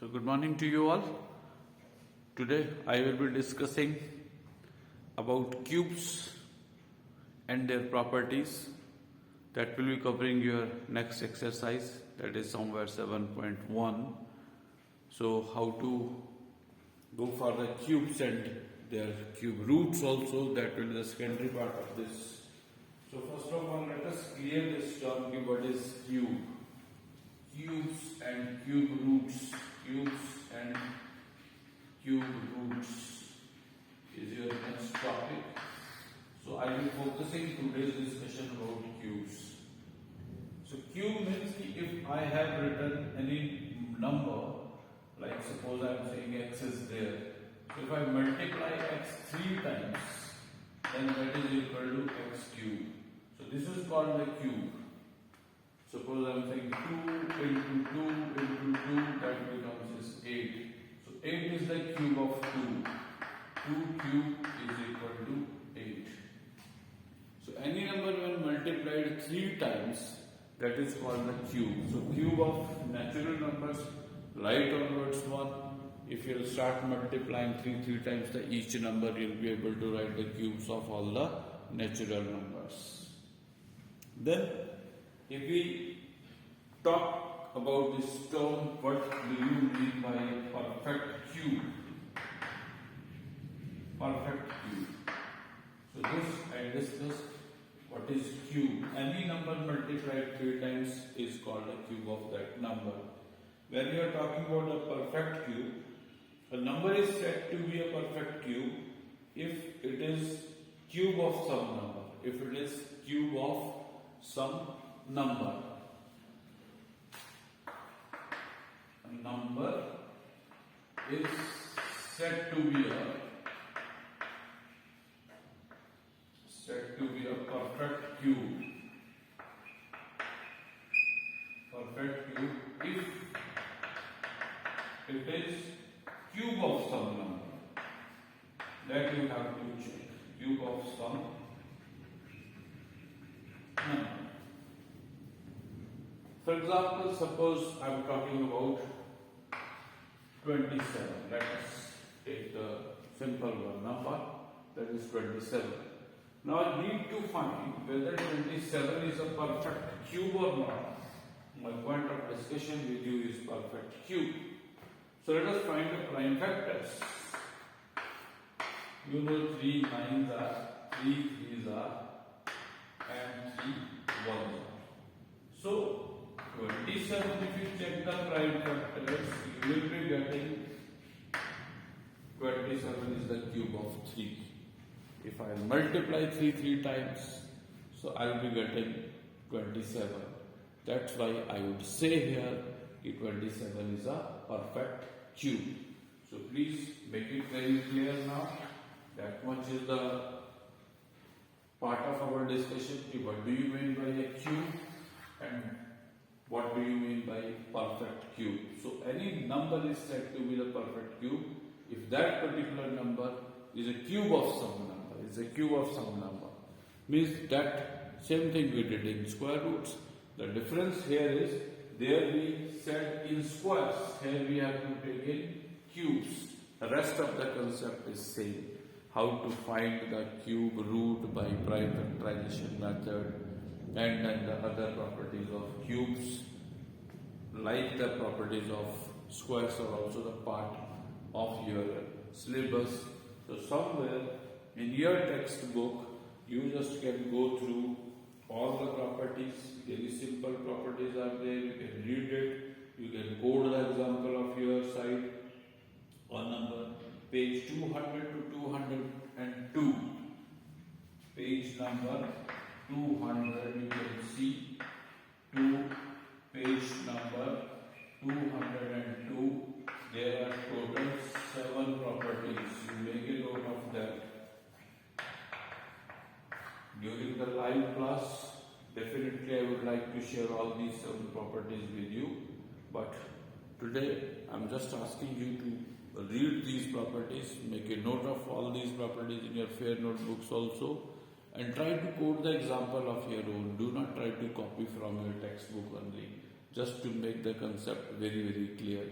So good morning to you all. Today I will be discussing about cubes and their properties. That will be covering your next exercise, that is somewhere 7.1. So how to go for the cubes and their cube roots also, that will be the secondary part of this. So first of all, let us clear this term, what is cube. Cubes and cube roots. Cubes and cube roots is your next topic. So I will be focusing today's discussion about cubes. So cube means if I have written any number, like suppose I am saying x is there. So if I multiply x 3 times, then that is equal to x cube. So this is called the cube. Suppose I am saying 2 into 2 into 2, that becomes 8. So 8 is the cube of 2. 2 cube is equal to 8. So any number when multiplied 3 times, that is called the cube. So cube of natural numbers, right onwards 1. If you will start multiplying 3 times the each number, you will be able to write the cubes of all the natural numbers. Then if we talk about this term, what do you mean by perfect cube? Perfect cube. So this I discussed what is cube. Any number multiplied 3 times is called a cube of that number. When we are talking about a perfect cube, a number is said to be a perfect cube if it is cube of some number. If it is cube of some number. A number is said to be a perfect cube. Perfect cube if it is cube of some number. That you have to check. Cube of some number. For example, suppose I am talking about 27. Let us take the simple one number, that is 27. Now I need to find whether 27 is a perfect cube or not. My point of discussion with you is perfect cube. So let us find the prime factors. You know 3 9s are, 3 3s are, and 3 1s are. So 27, if you check the prime factors, you will be getting 27 is the cube of 3. If I multiply 3 times, so I will be getting 27. That's why I would say here 27 is a perfect cube. So please make it very clear now. That much is the part of our discussion. What do you mean by a cube and what do you mean by perfect cube? So any number is said to be the perfect cube if that particular number is a cube of some number. Is a cube of some number. Means that same thing we did in square roots. The difference here is there we said in squares. Here we have to take in cubes. The rest of the concept is same. How to find the cube root by prime factorization method, and then the other properties of cubes, like the properties of squares, are also the part of your syllabus. So somewhere in your textbook you just can go through all the properties. Very simple properties are there. You can read it. You can code the example of your side on number page 200 to 202. Page number 200, you can see to page number 202. There are total 7 properties. You make a note of them. During the live class, definitely I would like to share all these 7 properties with you. But today I am just asking you to read these properties, make a note of all these properties in your fair notebooks also, and try to code the example of your own. Do not try to copy from your textbook only, just to make the concept very, very clear.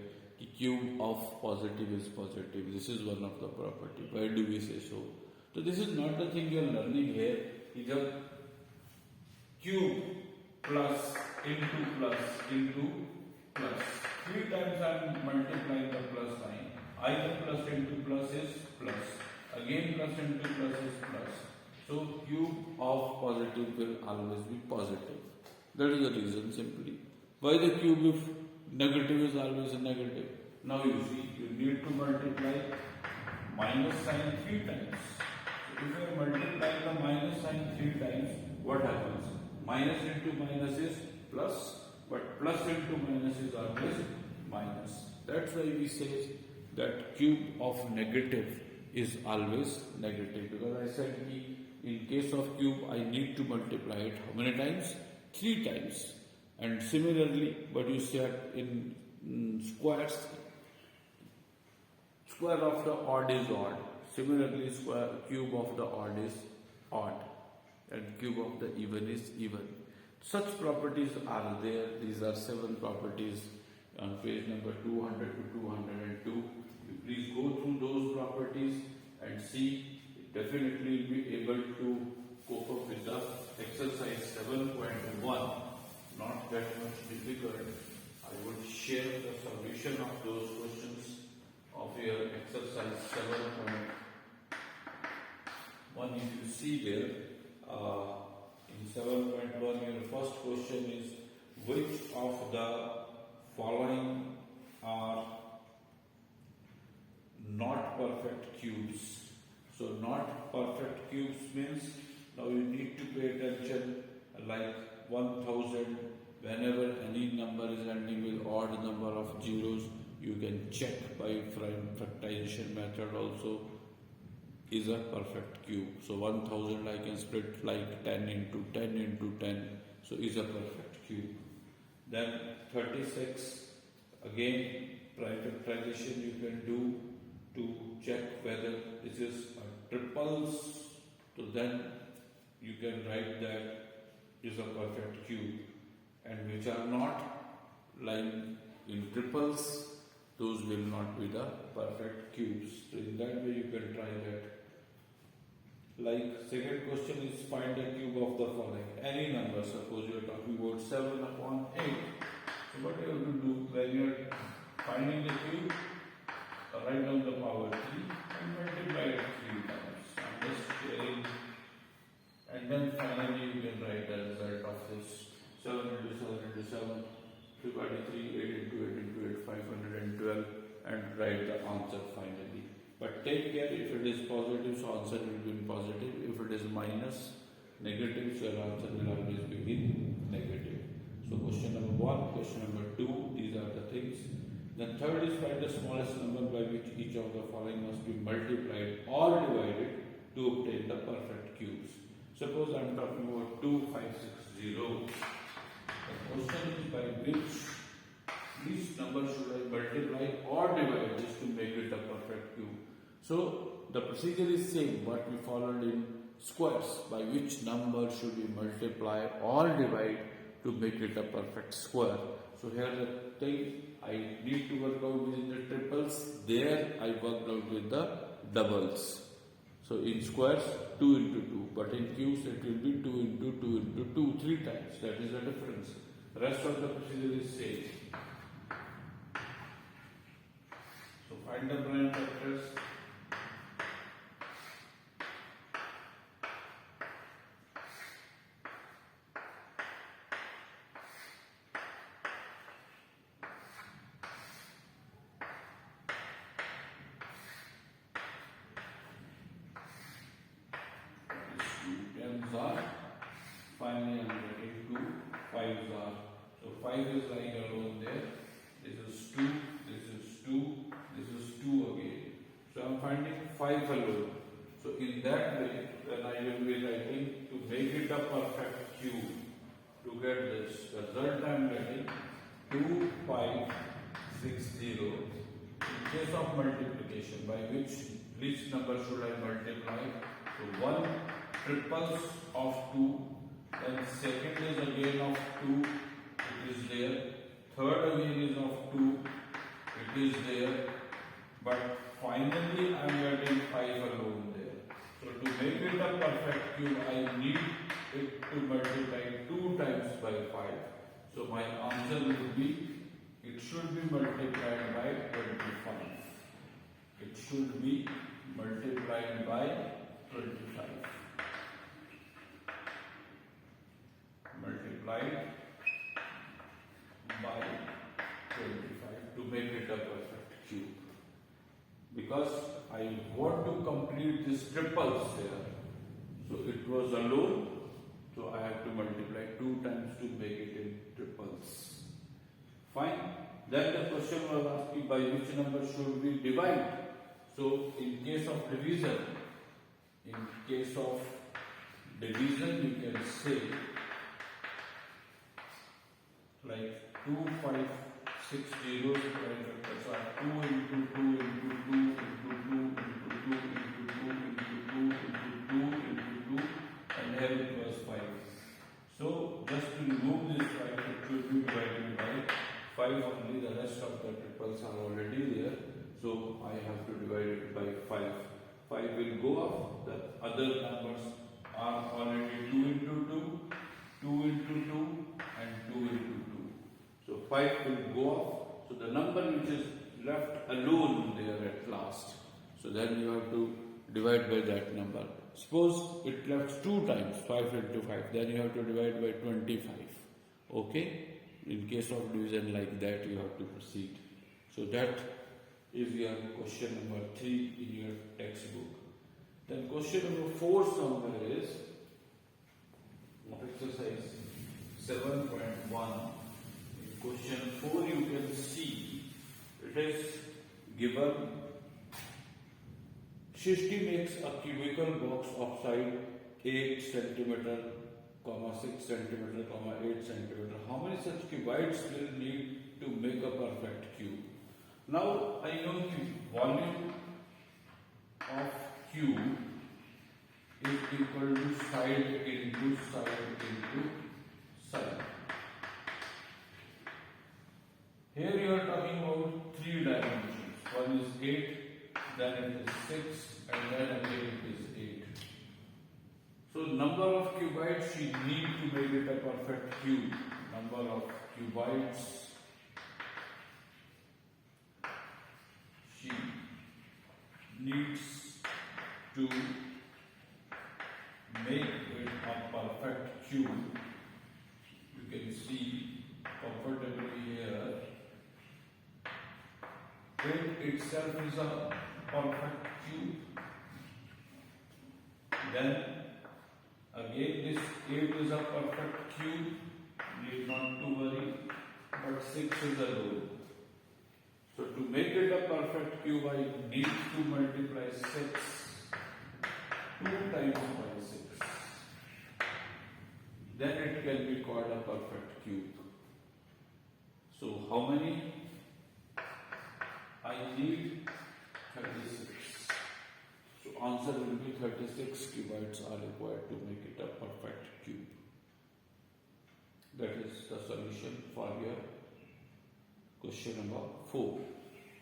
cube of positive is positive. This is one of the property. Why do we say so? So this is not the thing you are learning here. It's a cube plus into plus into plus. 3 times I am multiplying the plus sign. Either plus into plus is plus. Again plus into plus is plus. So cube of positive will always be positive. That is the reason simply. Why the cube if negative is always a negative? Now you see, you need to multiply minus sign 3 times. So if you multiply the minus sign 3 times, what happens? Minus into minus is plus, but plus into minus is always minus. That's why we say that cube of negative is always negative, because I said in case of cube I need to multiply it how many times? 3 times. And similarly, what you said in squares, square of the odd is odd. Similarly, cube of the odd is odd, and cube of the even is even. Such properties are there. These are 7 properties on page number 200 to 202. You please go through those properties and see. Definitely be able to cope up with the exercise 7.1. Not that much difficult. I would share the solution of those questions of your exercise 7.1. If you see there, in 7.1, your first question is which of the following are not perfect cubes? So not perfect cubes means now you need to pay attention, like 1000, whenever any number is ending with odd number of zeros, you can check by factorization method also is a perfect cube. So 1000 I can split like 10 into 10 into 10, so is a perfect cube. Then 36, again factorization you can do to check whether this is a triples, so then you can write that is a perfect cube, and which are not lying in triples, those will not be the perfect cubes. So in that way you can try that. Like second question is find the cube of the following. Any number, suppose you are talking about 7 upon 8. So what you have to do when you are finding the cube, write down the power 3 and multiply it 3 times. I'm just sharing. And then finally you can write the result of this. 7 into 7 into 7, 343, 8 into 8 into 8, 512, and write the answer finally. But take care, if it is positive, so answer will be in positive. If it is minus, negative, so your answer will always be in negative. So question number 1, question number 2, these are the things. Then third is find the smallest number by which each of the following must be multiplied or divided to obtain the perfect cubes. Suppose I am talking about 2560. The question is by which number should I multiply or divide this to make it a perfect cube. So the procedure is same what we followed in squares. By which number should we multiply or divide to make it a perfect square. So here the thing I need to work out within the triples. There I worked out with the doubles. So in squares 2 into 2, but in cubes it will be 2 into 2 into 2 3 times. That is the difference. Rest of the procedure is same. So find the prime factors. Are finally I am getting 2 5s are. So 5 is lying alone there. This is 2, this is 2, this is 2 again. So I am finding 5 alone. So in that way, then I will be writing to make it a perfect cube. To get this result, I am getting 2560. In case of multiplication, by which number should I multiply? So 1 triples of 2, then second is again of 2, it is there, third again is of 2, it it is there, but finally I am getting 5 alone there. So to make it a perfect cube, I need it to multiply 2 times by 5. So my answer would be, it should be multiplied by 25. It should be multiplied by 25. Multiplied by 25 to make it a perfect cube. Because I want to complete this triples here. So it was alone. So I have to multiply 2 times to make it in triples. Fine. Then the question was asking by which number should we divide. So in case of division, you can say like 2, 5, 6 zeros prime factors are 2 into 2 into 2 into 2 into 2 into 2 into 2 into 2 into 2, and here it was 5. So just to remove this 5, it should be divided by 5 only. The rest of the triples are already there. So I have to divide it by 5. 5 will go up. The other numbers are already 2 into 2, 2 into 2 and 2 into 2. So 5 will go up. So the number which is left alone there at last. So then you have to divide by that number. Suppose it left 2 times, 5 into 5. Then you have to divide by 25. Okay? In case of division like that, you have to proceed. So that is your question number 3 in your textbook. Then question number 4 somewhere is exercise 7.1. In question 4 you can see it is given Shishti makes a cubical box of side 8 centimeter, 6 centimeter, 8 centimeter. How many such cubites will need to make a perfect cube? Now I know the volume of cube is equal to side into side into side. Here you are talking about 3 dimensions. One is 8, then it is 6, and then again it is 8. So number of cubites you need to make it a perfect cube. Number of cubites she needs to make it a perfect cube. You can see comfortably here. 8 itself is a perfect cube. Then again this 8 is a perfect cube. Need not to worry. But 6 is alone. So to make it a perfect cube, I need to multiply 6 2 times by 6. Then it can be called a perfect cube. So how many? I need 36. So answer will be 36 cubites are required to make it a perfect cube. That is the solution for your question number 4.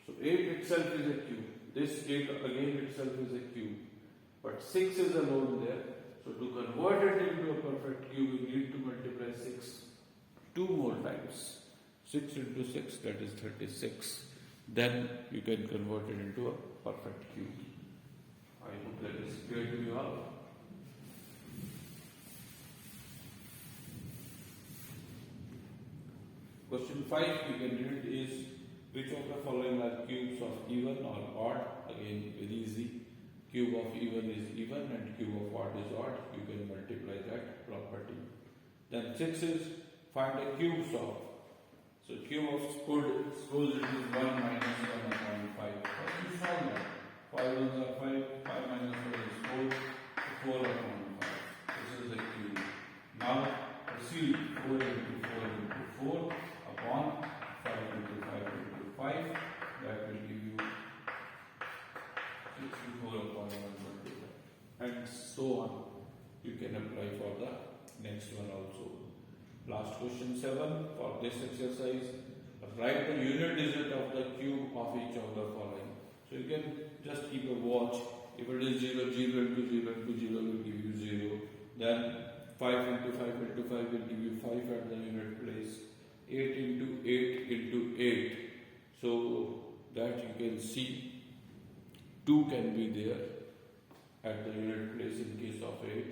So 8 itself is a cube. This 8 again itself is a cube. But 6 is alone there. So to convert it into a perfect cube, you need to multiply 6 2 more times. 6 into 6, that is 36. Then you can convert it into a perfect cube. I hope that is clear to you all. Question 5 you can read is, which of the following are cubes of even or odd? Again, very easy. Cube of even is even and cube of odd is odd. You can multiply that property. Then 6 is, find the cubes of. So cube of suppose it is 1 minus 1 upon 5. First you solve that. 5 ones are 5, 5 minus 4 is 4, 4 upon 5. This is the cube. Now proceed 4 into 4 into 4 upon 5 into 5 into 5. That will give you 64 upon 125. And so on. You can apply for the next one also. Last question 7 for this exercise. Write the unit digit of the cube of If it is 0, 0 into 0 into 0 will give you 0. Then 5 into 5 into 5 will give you 5 at the unit place. 8 into 8 into 8. So that you can see 2 can be there at the unit place in case of 8.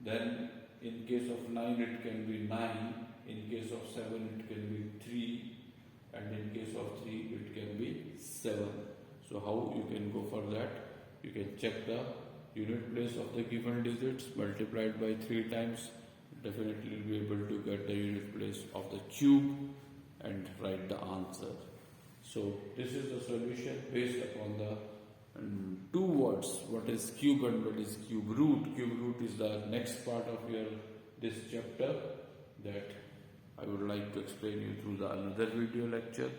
Then in case of 9 it can be 9. In case of 7 it can be 3. And in case of 3 it can be 7. So how you can go for that? You can check the unit place of the given digits multiplied by 3 times. Definitely will be able to get the unit place of the cube and write the answer. So this is the solution based upon the two words, what is cube and what is cube root. Cube root is the next part of your this chapter that I would like to explain you through the another video lecture.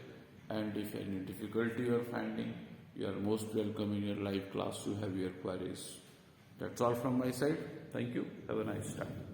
And if any difficulty you are finding, you are most welcome in your live class to have your queries. That's all from my side. Thank you. Have a nice time.